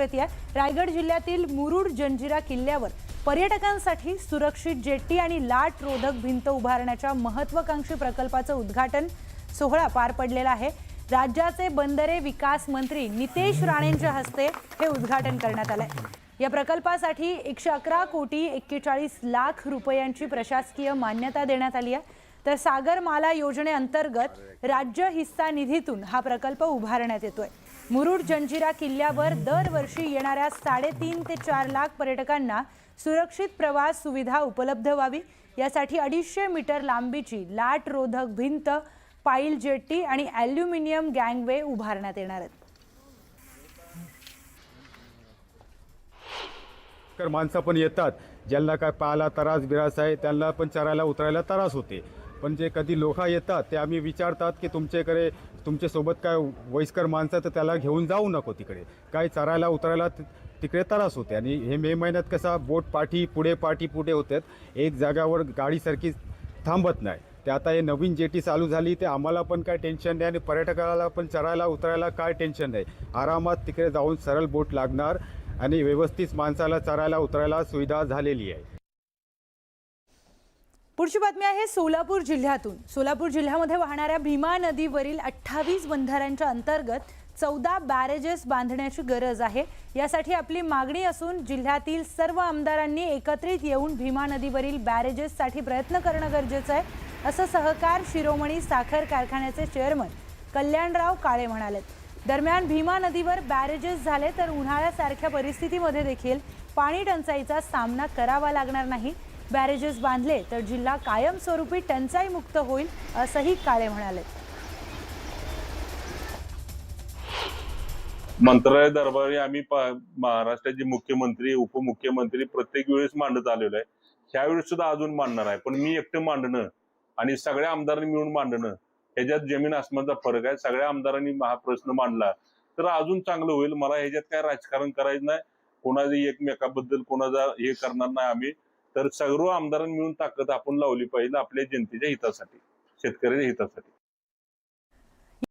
समोर येते आहे। रायगड जिल्ह्यातील मुरुड जंजिरा किल्ल्यावर पर्यटकांसाठी सुरक्षित जेट्टी आणि लाट रोधक भिंत उभारण्याच्या महत्त्वाकांक्षी प्रकल्पाचं उद्घाटन सोहळा पार पडलेला आहे। राज्याचे बंदरे विकास मंत्री नितेश राणेंच्या हस्ते हे उद्घाटन करण्यात आले। या प्रकल्पासाठी 111 कोटी 41 लाख रुपयांची प्रशासकीय मान्यता देण्यात आली आहे। तर सागरमाला योजनेअंतर्गत राज्य हिस्सा निधीतून हा प्रकल्प उभारण्यात येतोय। मुरुड जंजिरा किल्ल्यावर दरवर्षी येणाऱ्या 3.5 ते 4 लाख पर्यटकांना सुरक्षित प्रवास सुविधा उपलब्ध व्हावी यासाठी 250 मीटर लांबीची लाट रोधक भिंत, पाईल जेट्टी आणि ॲल्युमिनियम गँगवे उभारण्यात येणार आहेत। माणसं पण येतात, ज्यांना काय पाहायला त्रास बिरास आहे त्यांना पण चरायला उतरायला त्रास होते। पण जे कधी लोक येतात ते आम्ही विचारतात की तुमच्यासोबत काय वयस्कर माणसं तर त्याला घेऊन जाऊ नको तिकडे, काय चरायला उतरायला तिकडे त्रास होते। आणि हे मे महिन्यात कसा बोट पाठी पुढे होतात, एक जागावर गाडीसारखी थांबत नाही। ते आता हे नवीन जेटी चालू झाली ते आम्हाला पण काय टेन्शन नाही आणि पर्यटकाला पण चरायला उतरायला काय टेन्शन नाही। आरामात तिकडे जाऊन सरळ बोट लागणार आणि व्यवस्थित माणसाला चरायला उतरायला सुविधा झालेली आहे। पुढची बातमी आहे सोलापूर जिल्ह्यातून। सोलापूर जिल्ह्यामध्ये वाहणाऱ्या भीमा नदीवरील 28 बंधाऱ्यांच्या अंतर्गत 14 बॅरेजेस बांधण्याची गरज आहे। यासाठी आपली मागणी असून जिल्ह्यातील सर्व आमदारांनी एकत्रित येऊन भीमा नदीवरील बॅरेजेससाठी प्रयत्न करणं गरजेचं आहे, असं सहकार शिरोमणी साखर कारखान्याचे चेअरमन कल्याणराव काळे म्हणाले। दरम्यान भीमा नदीवर बॅरेजेस झाले तर उन्हाळ्यासारख्या परिस्थितीमध्ये देखील पाणी टंचाईचा सामना करावा लागणार नाही। बॅरेजेस बांधले तर जिल्हा कायमस्वरूपी टंचाई मुक्त होईल, असंही काळे म्हणाले। मंत्रालय दरबारी आम्ही महाराष्ट्राचे मुख्यमंत्री उपमुख्यमंत्री प्रत्येक वेळेस मांडत आलेलो आहे। ह्यावेळेस सुद्धा अजून मांडणार आहे, पण मी एकटं मांडणं आणि सगळ्या आमदारांनी मिळून मांडणं ह्याच्यात जमीन आसमानचा फरक आहे। सगळ्या आमदारांनी हा प्रश्न मांडला तर अजून चांगलं होईल। मला ह्याच्यात काय राजकारण करायचं नाही, कोणाचं एकमेकाबद्दल कोणाचा हे करणार नाही आम्ही। तर सर्व आमदारांनी मिळून ताकद आपण लावली पाहिजे आपल्या जनतेच्या हितासाठी, शेतकऱ्याच्या हितासाठी।